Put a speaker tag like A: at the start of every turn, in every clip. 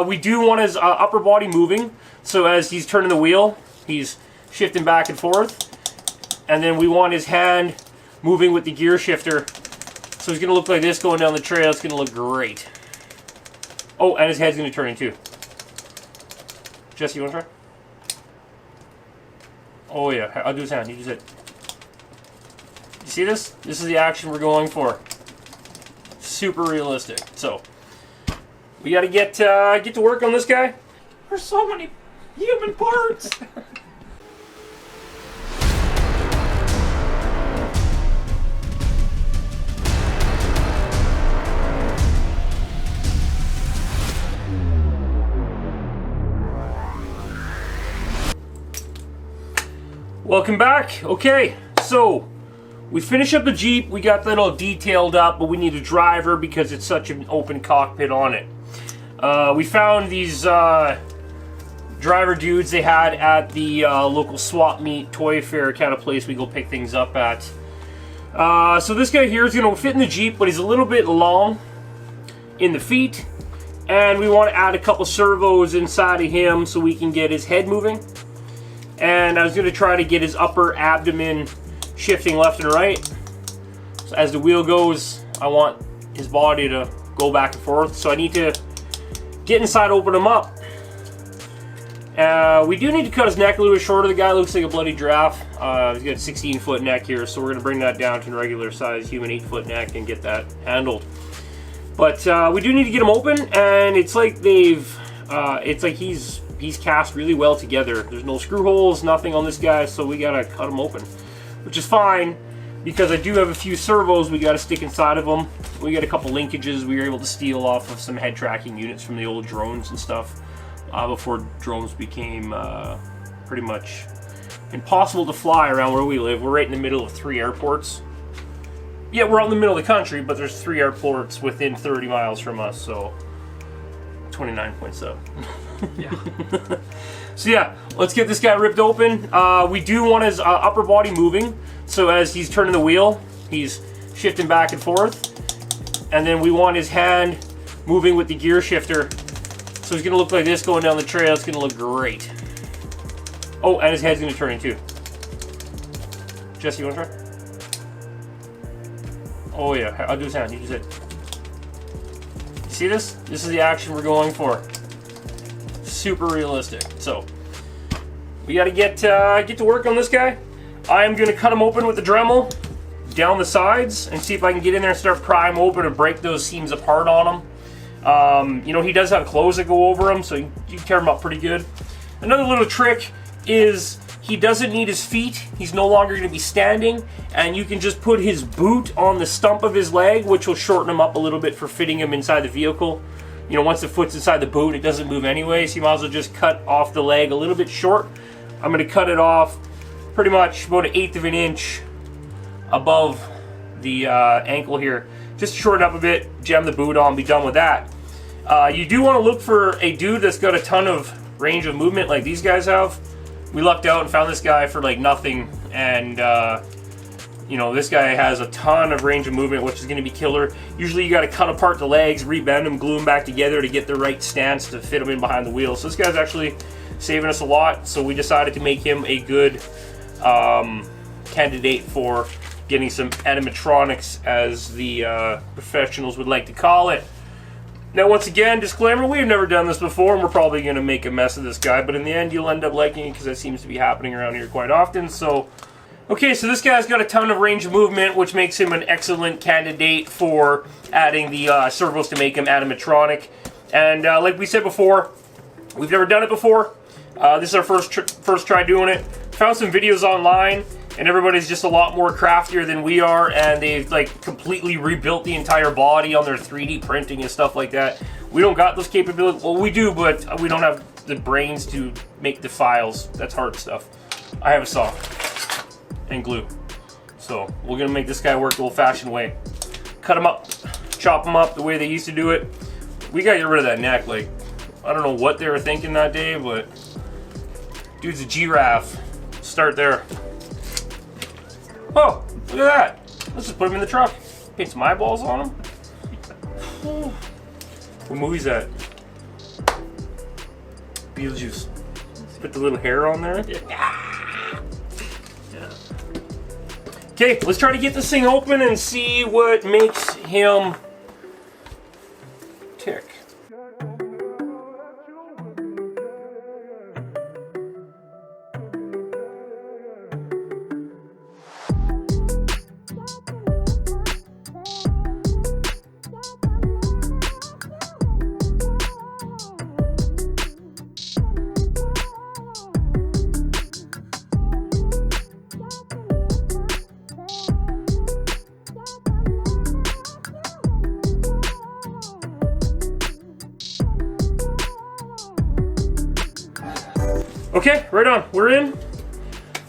A: We do want his upper body moving, so as he's turning the wheel, he's shifting back and forth. And then we want his hand moving with the gear shifter. So he's going to look like this going down the trail. It's going to look great. Oh, and his head's going to turn in too. Jesse, you want to try? Oh yeah, I'll do his hand. You just hit. You see this? This is the action we're going for. Super realistic. So we got to get to work on this guy.
B: There's so many human parts.
A: Welcome back. Okay, so we finish up the Jeep. We got that all detailed up, but we need a driver because it's such an open cockpit on it. We found these driver dudes they had at the local swap meet toy fair kind of place we go pick things up at. So this guy here is going to fit in the Jeep, but he's a little bit long in the feet, and we want to add a couple servos inside of him so we can get his head moving. And I was going to try to get his upper abdomen shifting left and right. So as the wheel goes, I want his body to go back and forth. So I need to get inside, open him up. We do need to cut his neck a little bit shorter. The guy looks like a bloody giraffe. He's got a 16-foot neck here, so we're going to bring that down to a regular size human 8-foot neck and get that handled. But we do need to get him open, and it's like he's cast really well together. There's no screw holes, nothing on this guy, so we gotta cut him open, which is fine because I do have a few servos we gotta stick inside of them. We got a couple linkages we were able to steal off of some head tracking units from the old drones and stuff before drones became pretty much impossible to fly around where we live. We're right in the middle of 3 airports. Yeah, we're out in the middle of the country, but there's 3 airports within 30 miles from us, so 29.7.
B: Yeah.
A: So yeah, let's get this guy ripped open. We do want his upper body moving, so as he's turning the wheel, he's shifting back and forth. And then we want his hand moving with the gear shifter. So he's going to look like this going down the trail. It's going to look great. Oh, and his head's going to turn in too. Jesse, you want to try? Oh yeah, I'll do his hand. You just hit. You see this? This is the action we're going for. Super realistic. So we got to get to work on this guy. I am going to cut him open with the Dremel down the sides and see if I can get in there and start prying him open and break those seams apart on him. You know, he does have clothes that go over him, so you can tear him up pretty good. Another little trick is he doesn't need his feet. He's no longer going to be standing, and you can just put his boot on the stump of his leg, which will shorten him up a little bit for fitting him inside the vehicle. You know, once the foot's inside the boot, it doesn't move anyway, so you might as well just cut off the leg a little bit short. I'm going to cut it off pretty much about 1/8 of an inch above the ankle here. Just shorten up a bit, jam the boot on, be done with that. You do want to look for a dude that's got a ton of range of movement like these guys have. We lucked out and found this guy for like nothing, and you know, this guy has a ton of range of movement, which is going to be killer. Usually you got to cut apart the legs, rebend them, glue them back together to get the right stance to fit them in behind the wheel. So this guy's actually saving us a lot, so we decided to make him a good candidate for getting some animatronics, as the professionals would like to call it. Now, once again, disclaimer, we have never done this before, and we're probably going to make a mess of this guy, but in the end, you'll end up liking it because that seems to be happening around here quite often. So, okay, so this guy's got a ton of range of movement, which makes him an excellent candidate for adding the servos to make him animatronic. And like we said before, we've never done it before. This is our first try doing it. Found some videos online, and everybody's just a lot more craftier than we are, and they've like completely rebuilt the entire body on their 3D printing and stuff like that. We don't got those capabilities. Well, we do, but we don't have the brains to make the files. That's hard stuff. I have a saw and glue. So we're gonna make this guy work the old-fashioned way. Cut him up, chop him up the way they used to do it. We gotta get rid of that neck. Like, I don't know what they were thinking that day, but dude's a giraffe. Start there. Oh, look at that. Let's just put him in the truck. Paint some eyeballs on him. What movie's that? Beetlejuice. Put the little hair on there.
B: Yeah.
A: Okay, let's try to get this thing open and see what makes him tick. Okay, right on. We're in.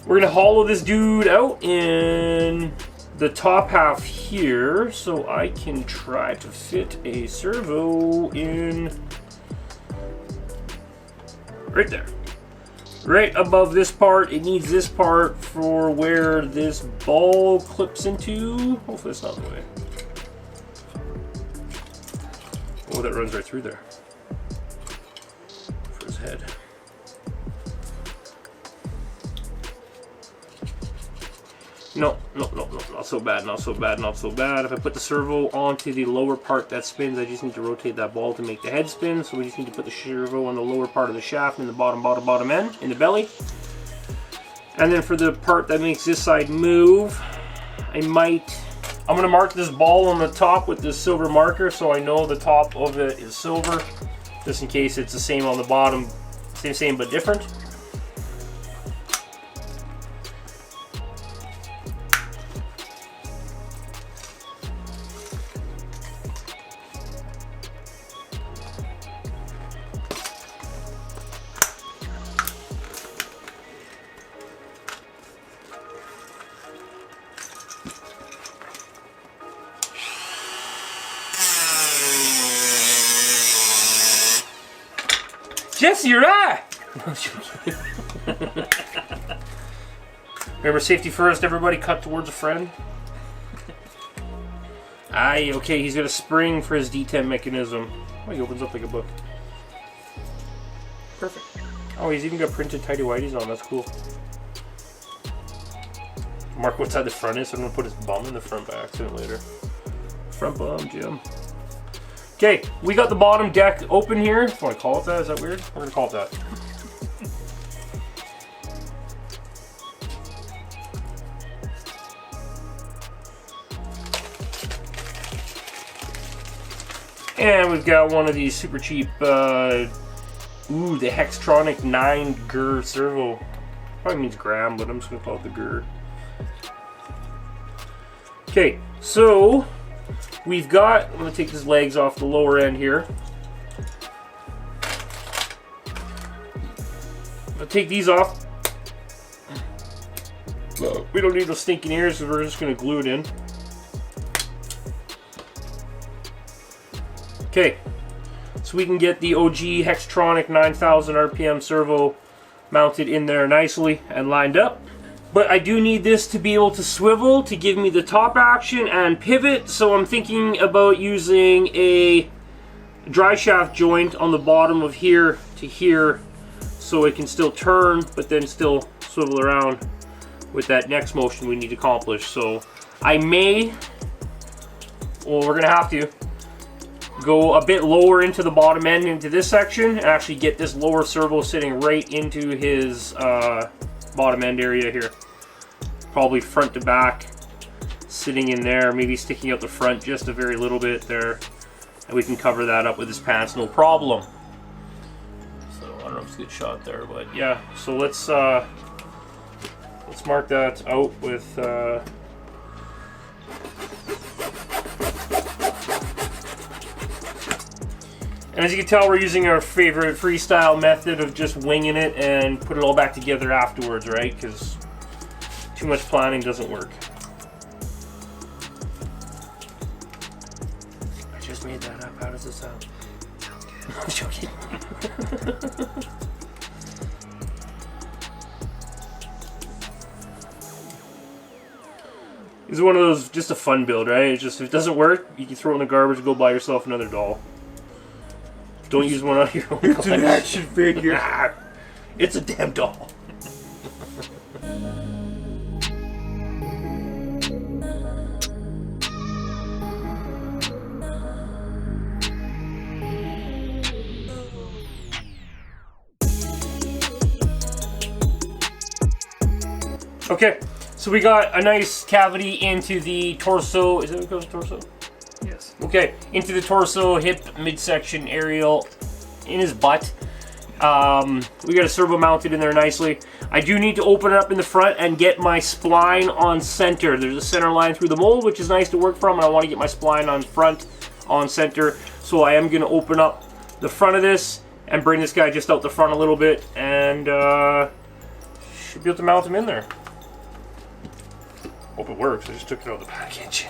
A: We're gonna hollow this dude out in the top half here so I can try to fit a servo in right there. Right above this part. It needs this part for where this ball clips into. Hopefully it's not in the way. Oh, that runs right through there. For his head. No, not so bad, not so bad, not so bad. If I put the servo onto the lower part that spins, I just need to rotate that ball to make the head spin. So we just need to put the servo on the lower part of the shaft in the bottom end, in the belly. And then for the part that makes this side move, I'm gonna mark this ball on the top with this silver marker so I know the top of it is silver, just in case it's the same on the bottom, same but different. Jesse, your eye! Remember, safety first, everybody cut towards a friend. Aye, okay, he's got a spring for his detent mechanism. Oh, he opens up like a book. Perfect. Oh, he's even got printed tighty whities on, that's cool. Mark what side the front is, so I'm gonna put his bum in the front by accident later. Front bum, Jim. Okay, we got the bottom deck open here. If you want to call it that, is that weird? We're gonna call it that. And we've got one of these super cheap, the Hextronic 9 GUR servo. Probably means gram, but I'm just gonna call it the GUR. Okay, so we've got, I'm going to take his legs off the lower end here. I'll take these off. We don't need those stinking ears, so we're just going to glue it in. Okay, so we can get the OG Hextronic 9000 RPM servo mounted in there nicely and lined up. But I do need this to be able to swivel to give me the top action and pivot, so I'm thinking about using a dry shaft joint on the bottom of here to here so it can still turn but then still swivel around with that next motion we need to accomplish. So I may, well, we're gonna have to go a bit lower into the bottom end into this section and actually get this lower servo sitting right into his bottom end area here. Probably front to back, sitting in there, maybe sticking out the front just a very little bit there. And we can cover that up with his pants, no problem. So I don't know if it's a good shot there, but yeah. So let's mark that out with and as you can tell, we're using our favorite freestyle method of just winging it and put it all back together afterwards, right? Because too much planning doesn't work. I just made that up. How does it sound? I'm joking. This is one of those, just a fun build, right? It's just, if it doesn't work, you can throw it in the garbage and go buy yourself another doll. Don't use one of your own
B: It's an
A: collection.
B: action figure. It's a damn doll.
A: Okay, so we got a nice cavity into the torso. Is that what it goes, torso?
B: Yes.
A: Okay, into the torso, hip, midsection, aerial, in his butt. We got a servo mounted in there nicely. I do need to open it up in the front and get my spline on center. There's a center line through the mold, which is nice to work from, and I want to get my spline on front, on center. So I am going to open up the front of this and bring this guy just out the front a little bit, and should be able to mount him in there. Hope it works. I just took it out of the package.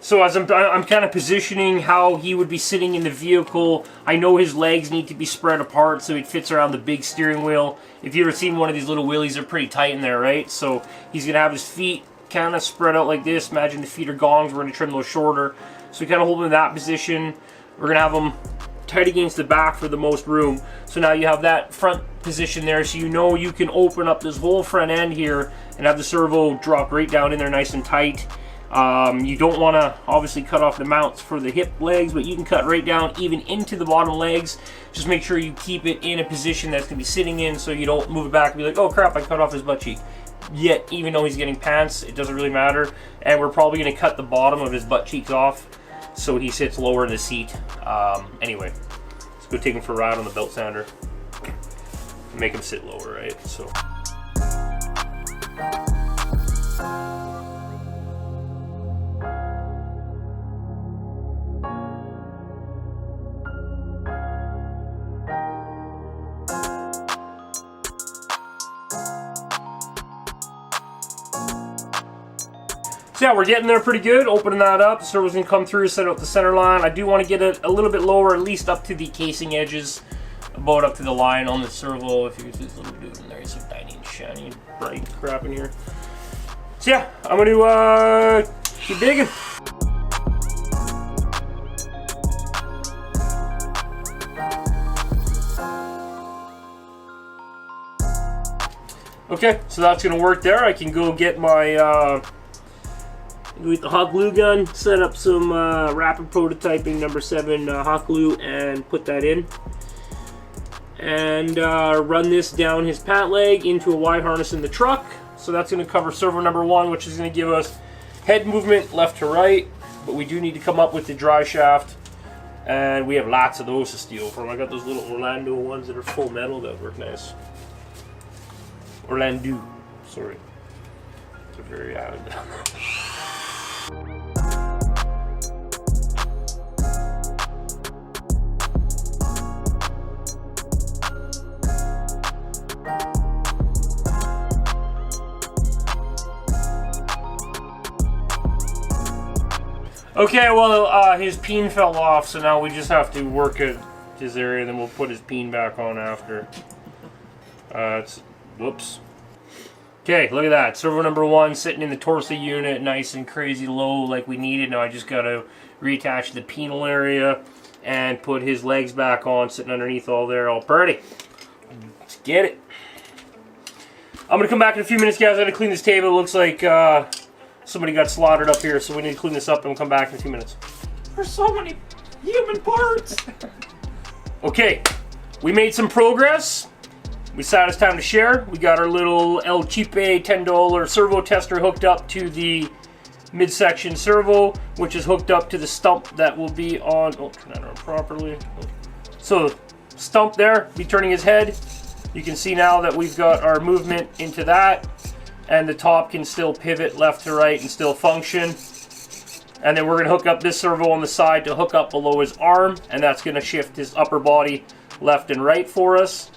A: So as I'm kind of positioning how he would be sitting in the vehicle, I know his legs need to be spread apart so he fits around the big steering wheel. If you've ever seen one of these little Willys, they're pretty tight in there, right? So he's going to have his feet kind of spread out like this. Imagine the feet are gongs. We're going to trim those shorter. So we kind of hold him in that position. We're going to have him tight against the back for the most room. So now you have that front position there, so you know you can open up this whole front end here and have the servo drop right down in there nice and tight. You don't want to obviously cut off the mounts for the hip legs, but you can cut right down even into the bottom legs. Just make sure you keep it in a position that's going to be sitting in so you don't move it back and be like, oh crap, I cut off his butt cheek. Yet, even though he's getting pants, it doesn't really matter. And we're probably going to cut the bottom of his butt cheeks off so he sits lower in the seat. Anyway, let's go take him for a ride on the belt sander. Make him sit lower, right? So. So yeah, we're getting there pretty good. Opening that up, the servo's gonna come through, set out the center line. I do want to get it a little bit lower, at least up to the casing edges, about up to the line on the servo. If you can see this little dude in there, he's so tiny and shiny and bright crap in here. So yeah, I'm gonna keep digging. Okay, so that's gonna work there. I can go get my with the hot glue gun, set up some rapid prototyping number 7 hot glue and put that in. And run this down his pant leg into a Y harness in the truck. So that's going to cover servo number 1, which is going to give us head movement left to right. But we do need to come up with the dry shaft. And we have lots of those to steal from. I got those little Orlando ones that are full metal that work nice. Orlando, sorry. It's a very added. Okay, well, his peen fell off, so now we just have to work at his area, and then we'll put his peen back on after. Whoops. Okay, look at that. Servo number 1 sitting in the torso unit, nice and crazy low like we needed. Now I just got to reattach the penal area and put his legs back on, sitting underneath all there, all pretty. Let's get it. I'm going to come back in a few minutes, guys. I got to clean this table. It looks like somebody got slaughtered up here, so we need to clean this up, and we'll come back in 2 minutes.
B: There's so many human parts.
A: Okay, we made some progress. We decided it's time to share. We got our little El Cheape $10 servo tester hooked up to the midsection servo, which is hooked up to the stump that will be on. Oh, turn that on properly. So, stump there, be turning his head. You can see now that we've got our movement into that, and the top can still pivot left to right and still function. And then we're going to hook up this servo on the side to hook up below his arm, and that's going to shift his upper body left and right for us.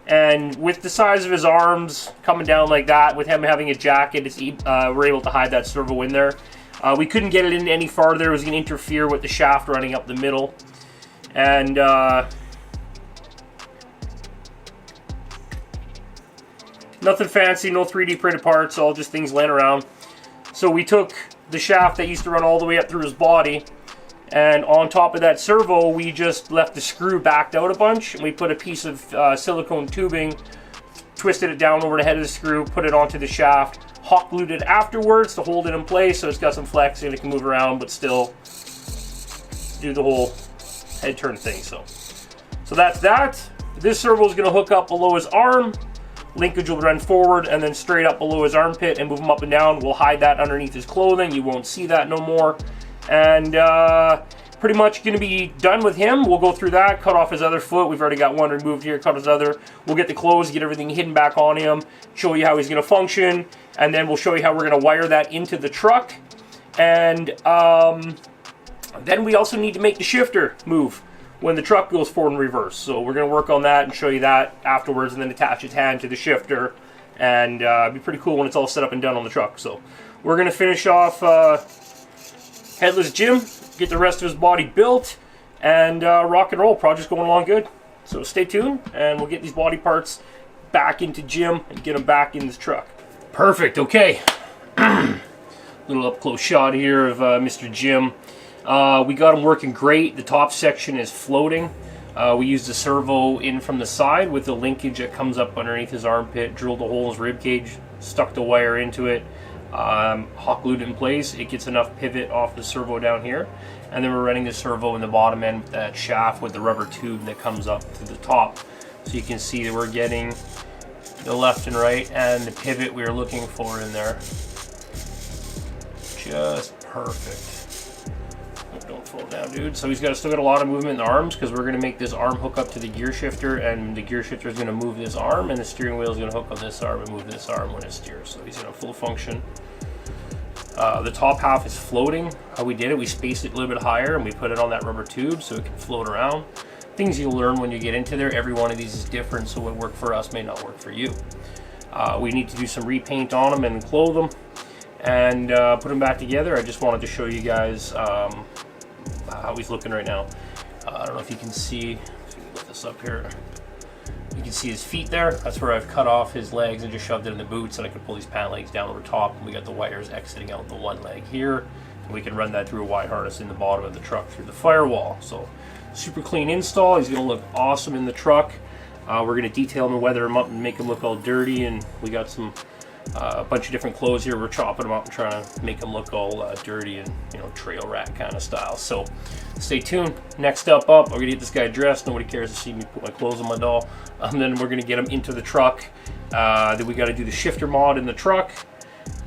A: And with the size of his arms coming down like that, with him having a jacket, we're able to hide that servo in there. We couldn't get it in any farther. It was going to interfere with the shaft running up the middle. And nothing fancy, no 3D printed parts, all just things laying around. So we took the shaft that used to run all the way up through his body, and on top of that servo, we just left the screw backed out a bunch, and we put a piece of silicone tubing, twisted it down over the head of the screw, put it onto the shaft, hot glued it afterwards to hold it in place so it's got some flex and it can move around, but still do the whole head turn thing. So that's that. This servo is going to hook up below his arm. Linkage will run forward and then straight up below his armpit and move him up and down. We'll hide that underneath his clothing. You won't see that no more. And pretty much going to be done with him. We'll go through that, cut off his other foot. We've already got one removed here, cut his other. We'll get the clothes, get everything hidden back on him, show you how he's going to function, and then we'll show you how we're going to wire that into the truck. And then we also need to make the shifter move when the truck goes forward and reverse. So we're going to work on that and show you that afterwards, and then attach its hand to the shifter. And it'll be pretty cool when it's all set up and done on the truck. So we're going to finish off Headless Jim, get the rest of his body built, and rock and roll. Project's going along good. So stay tuned, and we'll get these body parts back into Jim and get them back in this truck. Perfect, okay. Little up close shot here of Mr. Jim. We got him working great. The top section is floating. We used the servo in from the side with the linkage that comes up underneath his armpit, drilled a hole in his rib cage, stuck the wire into it, hot glued it in place. It gets enough pivot off the servo down here, and then we're running the servo in the bottom end with that shaft with the rubber tube that comes up to the top. So you can see that we're getting the left and right and the pivot we were looking for in there. Just perfect. Don't fall down, dude. So he's still got a lot of movement in the arms, because we're going to make this arm hook up to the gear shifter, and the gear shifter is going to move this arm, and the steering wheel is going to hook on this arm and move this arm when it steers. So he's in a full function. The top half is floating. How we did it, we spaced it a little bit higher, and we put it on that rubber tube so it can float around. Things you'll learn when you get into there. Every one of these is different, so what worked for us may not work for you. We need to do some repaint on them and clothe them and put them back together. I just wanted to show you guys how he's looking right now. I don't know if you can see, if you can lift this up here, you can see his feet there. That's where I've cut off his legs and just shoved it in the boots, and I can pull these pant legs down over top, and we got the wires exiting out the one leg here, and we can run that through a Y harness in the bottom of the truck through the firewall. So super clean install. He's going to look awesome in the truck. We're going to detail him and weather him up and make him look all dirty, and we got some a bunch of different clothes here. We're chopping them up and trying to make them look all dirty and, you know, trail rat kind of style. So stay tuned. Next up, we're gonna get this guy dressed. Nobody cares to see me put my clothes on my doll. Then we're gonna get him into the truck. Then we got to do the shifter mod in the truck,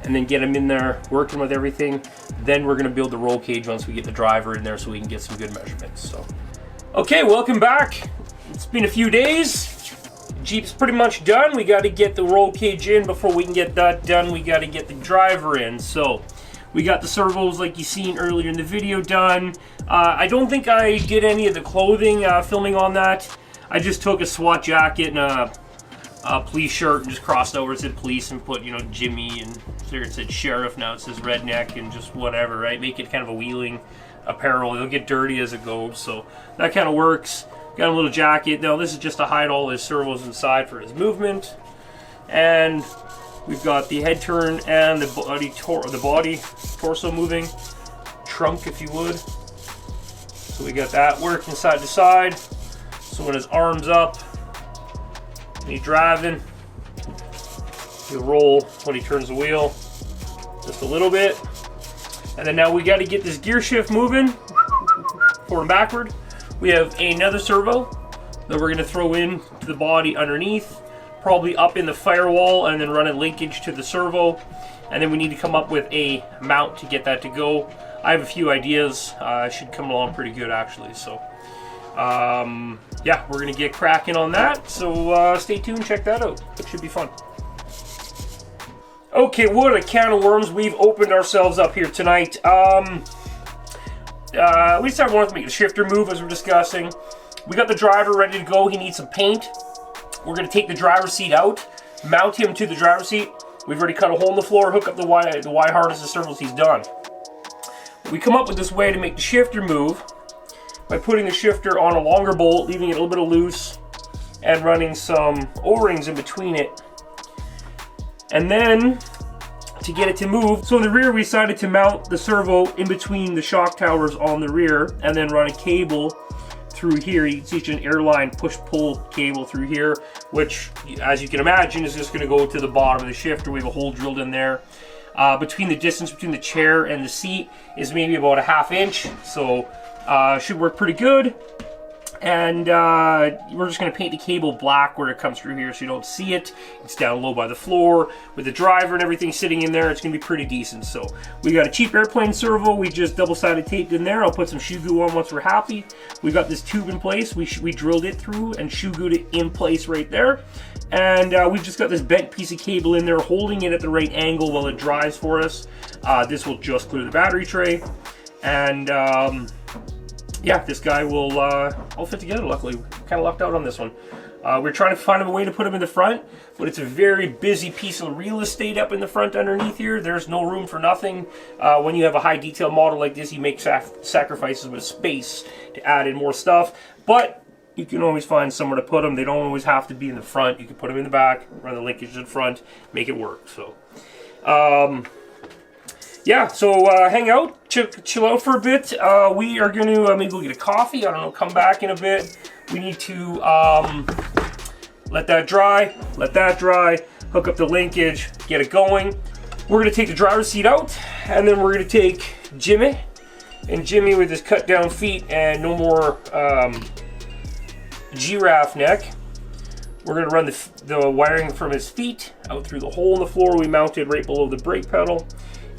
A: and then get him in there working with everything. Then we're gonna build the roll cage once we get the driver in there, so we can get some good measurements. So, okay, welcome back. It's been a few days. Jeep's pretty much done. We got to get the roll cage in. Before we can get that done, we got to get the driver in. So we got the servos like you seen earlier in the video done. I don't think I did any of the clothing filming on that. I just took a SWAT jacket and a police shirt and just crossed over. It said police and put, you know, Jimmy, and there it said sheriff. Now it says redneck and just whatever, right? Make it kind of a wheeling apparel. It'll get dirty as it goes, so that kind of works. Got a little jacket. Now this is just to hide all his servos inside for his movement. And we've got the head turn and the body torso moving. Trunk, if you would. So we got that working side to side. So when his arm's up and he's driving, he'll roll when he turns the wheel just a little bit. And then now we got to get this gear shift moving forward and backward. We have another servo that we're going to throw in to the body underneath, probably up in the firewall, and then run a linkage to the servo. And then we need to come up with a mount to get that to go. I have a few ideas. Should come along pretty good, actually. So, yeah, we're going to get cracking on that. So stay tuned, check that out. It should be fun. Okay, what a can of worms we've opened ourselves up here tonight. We started wanting to make the shifter move, as we're discussing. We got the driver ready to go. He needs some paint. We're going to take the driver's seat out, mount him to the driver's seat. We've already cut a hole in the floor, hook up the Y harness, the servos. He's done. We come up with this way to make the shifter move by putting the shifter on a longer bolt, leaving it a little bit of loose, and running some O-rings in between it. And then, to get it to move, so in the rear we decided to mount the servo in between the shock towers on the rear, and then run a cable through here. You can see it's an airline push-pull cable through here, which, as you can imagine, is just going to go to the bottom of the shifter. We have a hole drilled in there. Between the distance between the chair and the seat is maybe about a ½ inch, so should work pretty good. And we're just going to paint the cable black where it comes through here so you don't see it. It's down low by the floor with the driver and everything sitting in there. It's going to be pretty decent. So we got a cheap airplane servo. We just double-sided taped in there. I'll put some shoe goo on once we're happy. We got this tube in place. We drilled it through and shoe gooed it in place right there. And we've just got this bent piece of cable in there holding it at the right angle while it dries for us. This will just clear the battery tray. And yeah, this guy will all fit together. Luckily, we kind of lucked out on this one. We're trying to find a way to put him in the front, but it's a very busy piece of real estate up in the front underneath here. There's no room for nothing. When you have a high detail model like this, you make sacrifices with space to add in more stuff, but you can always find somewhere to put them. They don't always have to be in the front. You can put them in the back, run the linkage in front, make it work. So yeah, so hang out, chill out for a bit. We are going to maybe we'll get a coffee. I don't know, come back in a bit. We need to let that dry, hook up the linkage, get it going. We're going to take the driver's seat out, and then we're going to take Jimmy, and Jimmy with his cut down feet and no more giraffe neck. We're going to run the wiring from his feet out through the hole in the floor we mounted right below the brake pedal.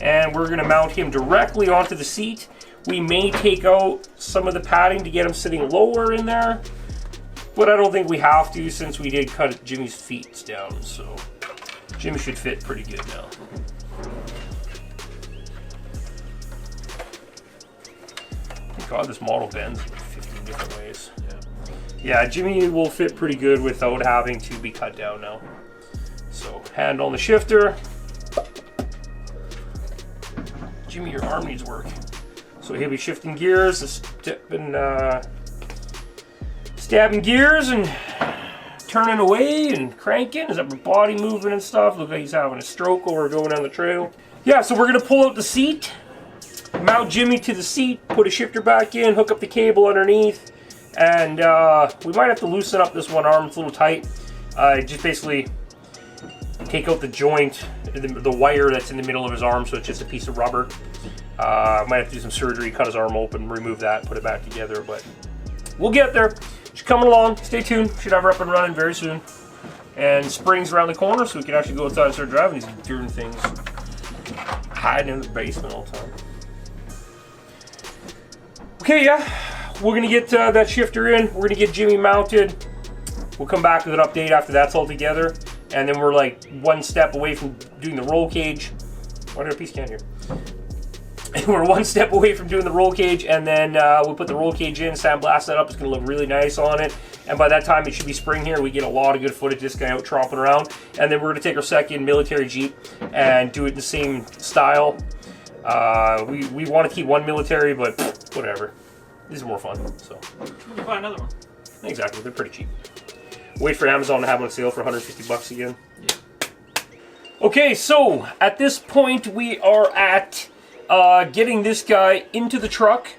A: And we're going to mount him directly onto the seat. We may take out some of the padding to get him sitting lower in there, but I don't think we have to since we did cut Jimmy's feet down. So Jimmy should fit pretty good now. Thank God this model bends in 15 different ways. Yeah, Jimmy will fit pretty good without having to be cut down now. So hand on the shifter. Jimmy, your arm needs work. So he'll be shifting gears, stabbing gears and turning away and cranking. His upper body moving and stuff. Looks like he's having a stroke while we're going down the trail. Yeah, so we're gonna pull out the seat, mount Jimmy to the seat, put a shifter back in, hook up the cable underneath, and we might have to loosen up this one arm. It's a little tight. Just basically take out the joint, the wire that's in the middle of his arm, so it's just a piece of rubber. Might have to do some surgery, cut his arm open, remove that, put it back together, but we'll get there. She's coming along, stay tuned. Should have her up and running very soon. And spring's around the corner, so we can actually go outside and start driving these darn things. Hiding in the basement all the time. Okay, yeah, we're gonna get that shifter in. We're gonna get Jimmy mounted. We'll come back with an update after that's all together. And then we're like one step away from doing the roll cage. Why did a piece can here? We're one step away from doing the roll cage, and then we'll put the roll cage in, sandblast that up. It's going to look really nice on it. And by that time, it should be spring here. We get a lot of good footage of this guy out tromping around. And then we're going to take our second military Jeep and do it in the same style. We want to keep one military, but whatever. This is more fun. So
B: We'll buy another one.
A: Exactly, they're pretty cheap. Wait for Amazon to have on sale for $150 again.
B: Yeah.
A: Okay, so at this point we are at getting this guy into the truck.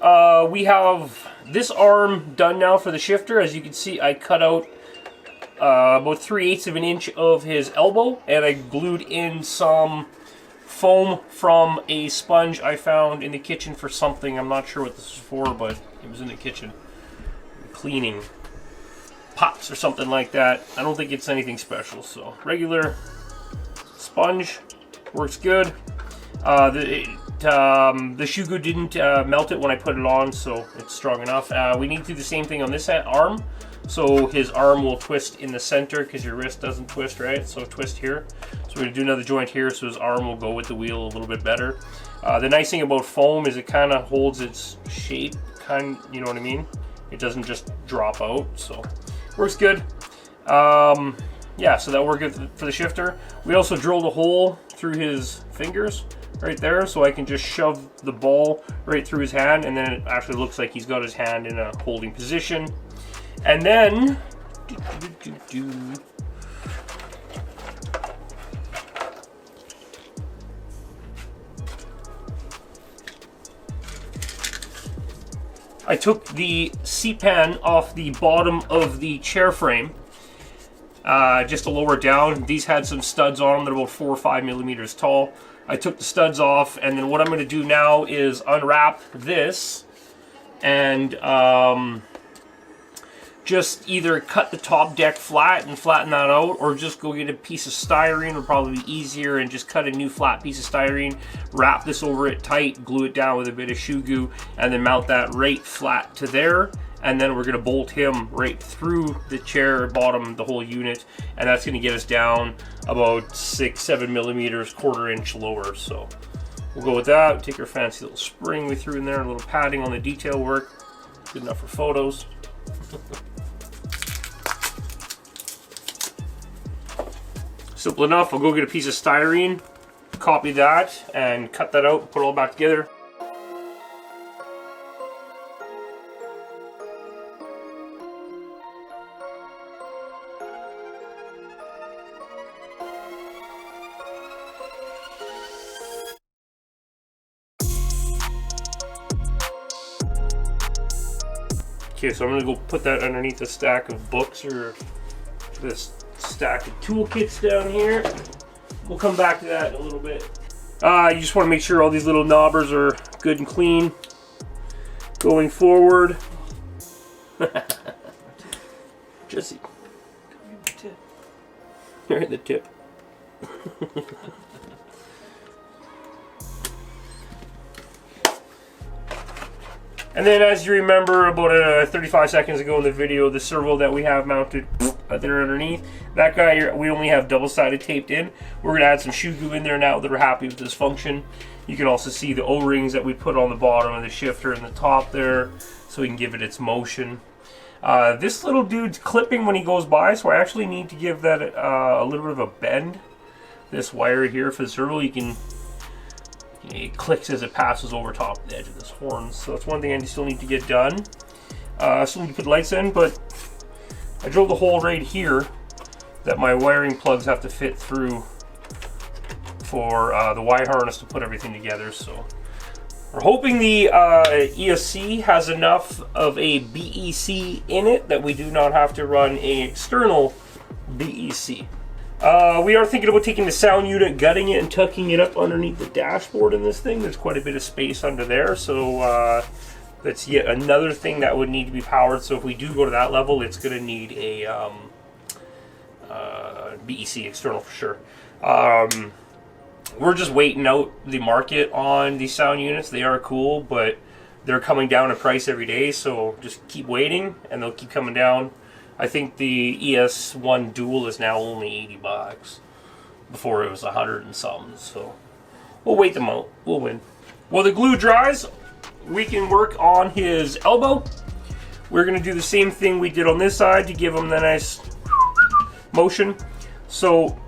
A: We have this arm done now for the shifter. As you can see, I cut out about 3/8 of an inch of his elbow, and I glued in some foam from a sponge I found in the kitchen for something. I'm not sure what this is for, but it was in the kitchen. Cleaning pots or something like that. I don't think it's anything special, so regular sponge works good. The shoe goo didn't melt it when I put it on, so it's strong enough. We need to do the same thing on this arm, so his arm will twist in the center because your wrist doesn't twist, right? So twist here. So we're gonna do another joint here so his arm will go with the wheel a little bit better. The nice thing about foam is it kind of holds its shape, you know what I mean? It doesn't just drop out, so works good. Yeah, so that worked good for the shifter. We also drilled a hole through his fingers right there, so I can just shove the ball right through his hand, and then it actually looks like he's got his hand in a holding position. And then I took the C-pan off the bottom of the chair frame just to lower it down. These had some studs on them that are about 4 or 5 millimeters tall. I took the studs off, and then what I'm going to do now is unwrap this and just either cut the top deck flat and flatten that out, or just go get a piece of styrene. Would probably be easier, and just cut a new flat piece of styrene, wrap this over it tight, glue it down with a bit of shoe goo, and then mount that right flat to there. And then we're going to bolt him right through the chair bottom, the whole unit, and that's going to get us down about 6-7 millimeters, 1/4 inch lower. So we'll go with that. Take our fancy little spring we threw in there, a little padding on the detail work. Good enough for photos. Simple enough. I'll go get a piece of styrene, copy that, and cut that out and put it all back together. Okay, so I'm gonna go put that underneath a stack of books, or this stack of toolkits down here. We'll come back to that in a little bit. You just want to make sure all these little knobbers are good and clean going forward. Jesse, you're at the tip. And then, as you remember, about 35 seconds ago in the video, the servo that we have mounted there underneath, that guy we only have double-sided taped in. We're going to add some shoe glue in there now that we're happy with this function. You can also see the O-rings that we put on the bottom of the shifter and the top there, so we can give it its motion. This little dude's clipping when he goes by, so I actually need to give that a little bit of a bend. This wire here for the servo, it clicks as it passes over top of the edge of this horn. So that's one thing I still need to get done. Still need to put lights in, but I drilled a hole right here that my wiring plugs have to fit through for the wire harness to put everything together. So we're hoping the ESC has enough of a BEC in it that we do not have to run an external BEC. We are thinking about taking the sound unit, gutting it, and tucking it up underneath the dashboard in this thing. There's quite a bit of space under there, so that's yet another thing that would need to be powered. So if we do go to that level, it's going to need a BEC external for sure. We're just waiting out the market on these sound units. They are cool, but they're coming down in price every day, so just keep waiting, and they'll keep coming down. I think the ES1 Dual is now only 80 bucks. Before it was 100 and something, so we'll wait them out. We'll win. While the glue dries, we can work on his elbow. We're going to do the same thing we did on this side to give him the nice motion. So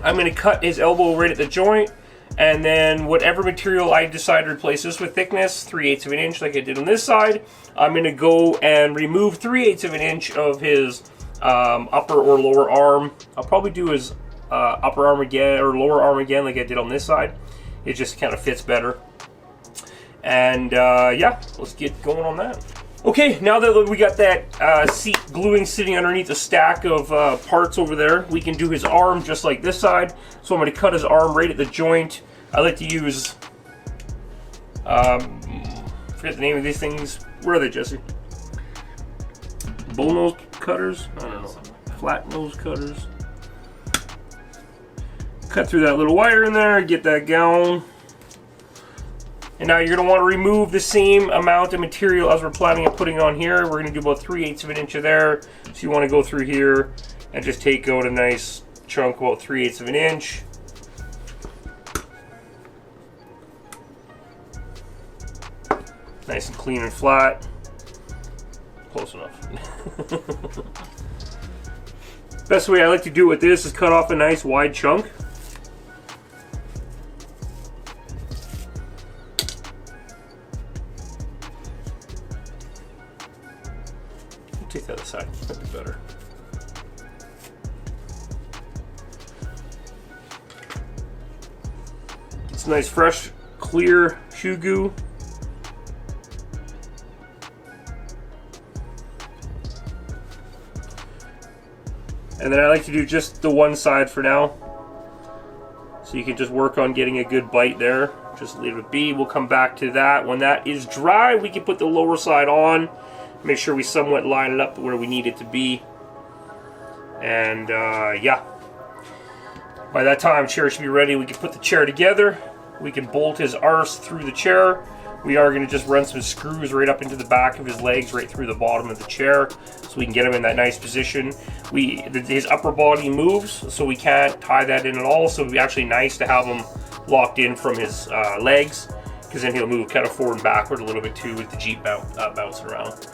A: I'm going to cut his elbow right at the joint, and then whatever material I decide to replace this with, thickness 3/8 of an inch like I did on this side, I'm going to go and remove 3/8 of an inch of his upper or lower arm. I'll probably do his upper arm again or lower arm again like I did on this side. It just kind of fits better. And yeah, let's get going on that. Okay, now that we got that seat gluing sitting underneath a stack of parts over there, we can do his arm just like this side. So I'm going to cut his arm right at the joint. I like to use, forget the name of these things. Where are they, Jesse? Bull nose cutters? I don't know. Flat nose cutters. Cut through that little wire in there, get that gown. And now you're going to want to remove the same amount of material as we're planning on putting on here. We're going to do about 3/8 of an inch of there. So you want to go through here and just take out a nice chunk, about 3/8 of an inch. Nice and clean and flat. Close enough. Best way I like to do it with this is cut off a nice wide chunk. It's nice, fresh, clear shoe goo. And then I like to do just the one side for now. So you can just work on getting a good bite there. Just leave it be. We'll come back to that. When that is dry, we can put the lower side on. Make sure we somewhat line it up where we need it to be. And yeah. By that time, chair should be ready. We can put the chair together. We can bolt his arse through the chair. We are going to just run some screws right up into the back of his legs, right through the bottom of the chair, so we can get him in that nice position. His upper body moves, so we can't tie that in at all, so it'd be actually nice to have him locked in from his legs, because then he'll move kind of forward and backward a little bit too with the Jeep bouncing around.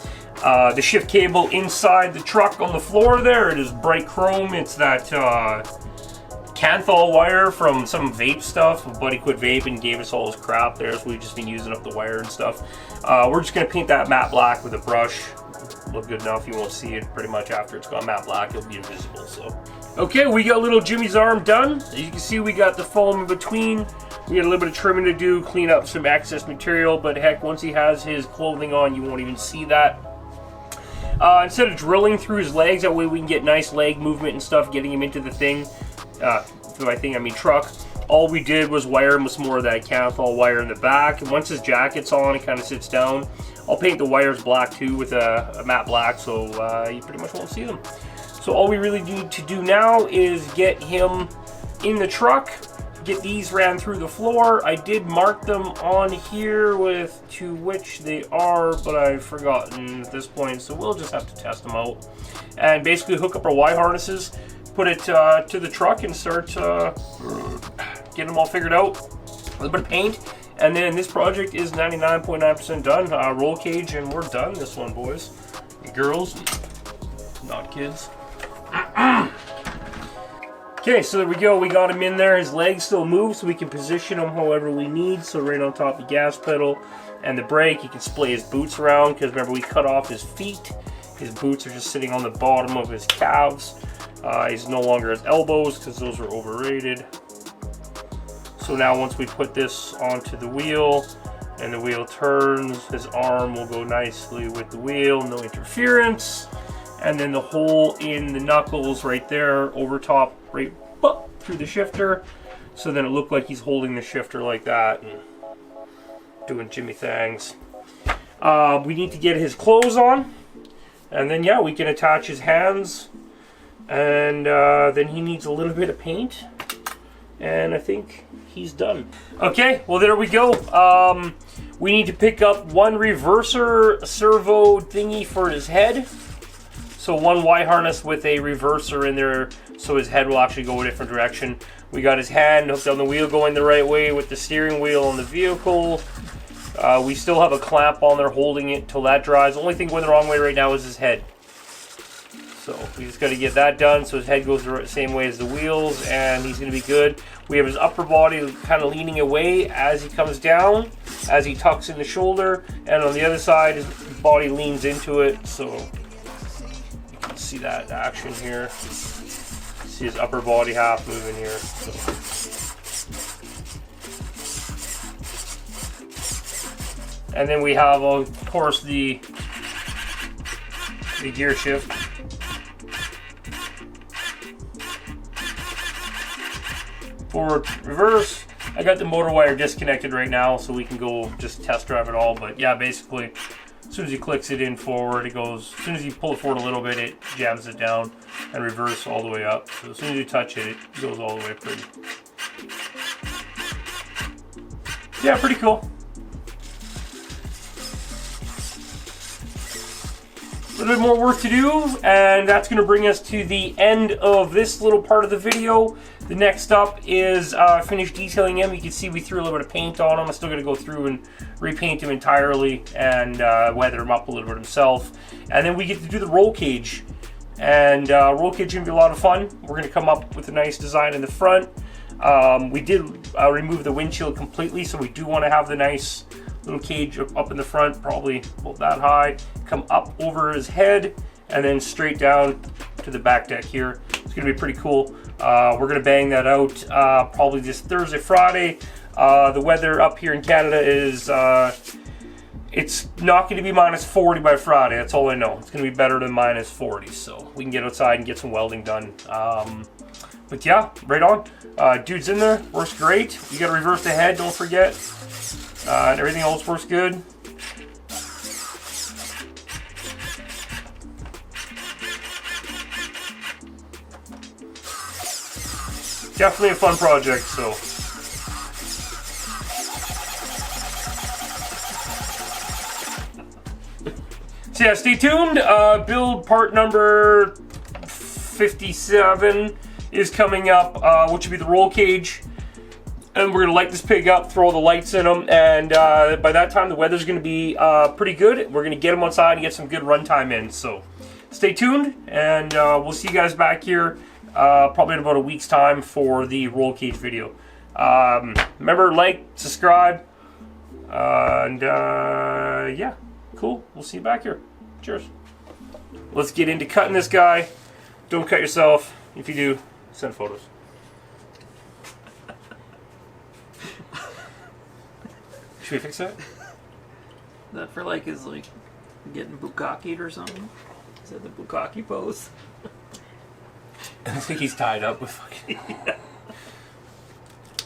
A: The shift cable inside the truck on the floor there, it is bright chrome. It's that Canthol wire from some vape stuff. A buddy quit vaping and gave us all his crap there, so we've just been using up the wire and stuff. We're just going to paint that matte black with a brush. Look good enough. You won't see it pretty much after it's gone matte black. It'll be invisible. So, okay, we got little Jimmy's arm done. As you can see, we got the foam in between. We got a little bit of trimming to do, clean up some excess material, but heck, once he has his clothing on, you won't even see that. Instead of drilling through his legs, that way we can get nice leg movement and stuff, getting him into the thing. By thing, I mean truck. All we did was wire him with some more of that Canthol wire in the back, and once his jacket's on, it kind of sits down. I'll paint the wires black too with a matte black, so you pretty much won't see them. So all we really need to do now is get him in the truck, get these ran through the floor. I did mark them on here with to which they are, but I've forgotten at this point, so we'll just have to test them out. And basically hook up our Y harnesses, put it to the truck and start getting them all figured out. A little bit of paint, and then this project is 99.9% done. Roll cage, and we're done this one, boys and girls, not kids. Okay, so there we go. We got him in there. His legs still move, so we can position him however we need. So right on top of the gas pedal and the brake, you can splay his boots around, because remember we cut off his feet. His boots are just sitting on the bottom of his calves. He's no longer his elbows, because those are overrated. So now once we put this onto the wheel and the wheel turns, his arm will go nicely with the wheel, no interference. And then the hole in the knuckles right there over top, right through the shifter. So then it looked like he's holding the shifter like that and doing Jimmy things. We need to get his clothes on, and then yeah, we can attach his hands. And then he needs a little bit of paint, and I think he's done. Okay, well there we go. We need to pick up one reverser servo thingy for his head. So one Y harness with a reverser in there, so his head will actually go a different direction. We got his hand hooked on the wheel going the right way with the steering wheel on the vehicle. We still have a clamp on there holding it till that dries. The only thing going the wrong way right now is his head. So we just got to get that done so his head goes the same way as the wheels, and he's going to be good. We have his upper body kind of leaning away as he comes down, as he tucks in the shoulder, and on the other side his body leans into it, so you can see that action here. See his upper body half moving here. So. And then we have, of course, the gear shift. Forward, reverse. I got the motor wire disconnected right now, so we can go just test drive it all. But yeah, basically, as soon as he clicks it in forward, it goes. As soon as you pull it forward a little bit, it jams it down, and reverse all the way up. So as soon as you touch it, it goes all the way pretty. Yeah, pretty cool. A little bit more work to do, and that's going to bring us to the end of this little part of the video. The next up is finish detailing him. You can see we threw a little bit of paint on him. I'm still going to go through and repaint him entirely and weather him up a little bit himself. And then we get to do the roll cage. And roll cage is going to be a lot of fun. We're going to come up with a nice design in the front. We did remove the windshield completely, so we do want to have the nice little cage up in the front, probably about that high, come up over his head, and then straight down to the back deck here. It's going to be pretty cool. We're going to bang that out probably this Thursday, Friday. The weather up here in Canada is, it's not going to be minus 40 by Friday. That's all I know. It's going to be better than minus 40, so we can get outside and get some welding done. But yeah, right on. Dude's in there, works great. You got to reverse the head, don't forget. And everything else works good. Definitely a fun project, so. So yeah, stay tuned. Build part number 57 is coming up, which will be the roll cage. And we're gonna light this pig up, throw all the lights in them, and by that time the weather's gonna be pretty good. We're gonna get them outside and get some good runtime in. So stay tuned, and we'll see you guys back here probably in about a week's time for the roll cage video. Remember, like, subscribe, and yeah, cool. We'll see you back here. Cheers. Let's get into cutting this guy. Don't cut yourself. If you do, send photos. Should we fix that?
B: Is that for like his like getting bukkakied or something? Is that the bukkake pose?
A: I think he's tied up with fucking. Yeah.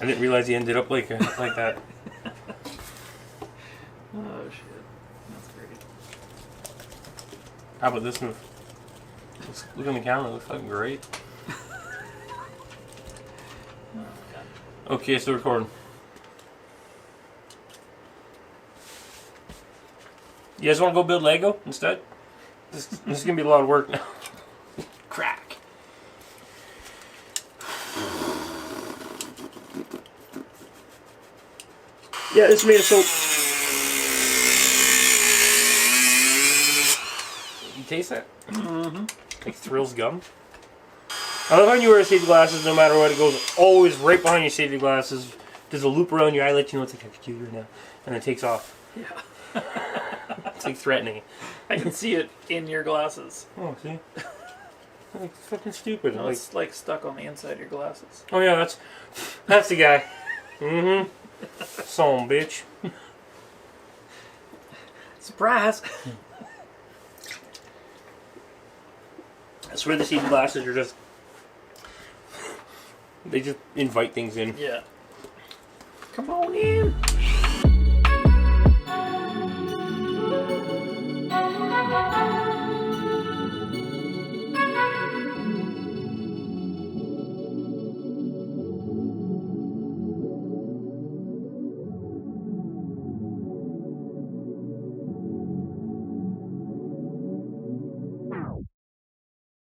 A: I didn't realize he ended up like that.
B: Oh shit, that's great.
A: How about this move? Look on the camera, it looks fucking great.
B: Oh, God.
A: Okay, so recording. You guys want to go build Lego instead? This is going to be a lot of work now. Crack. Yeah, this made it so... You taste that?
B: Mm-hmm.
A: Like Thrills gum. I love how you wear safety glasses no matter what. It goes always right behind your safety glasses. There's a loop around your eye, let you know it's like I could do right now. And it takes off.
B: Yeah.
A: It's like threatening.
B: I can see it in your glasses.
A: Oh, see? Like fucking stupid.
B: No,
A: Like,
B: it's like stuck on the inside of your glasses.
A: oh yeah, that's the guy. Mm-hmm. Son bitch.
B: Surprise!
A: I swear the safety glasses are just... They just invite things in.
B: Yeah. Come on in!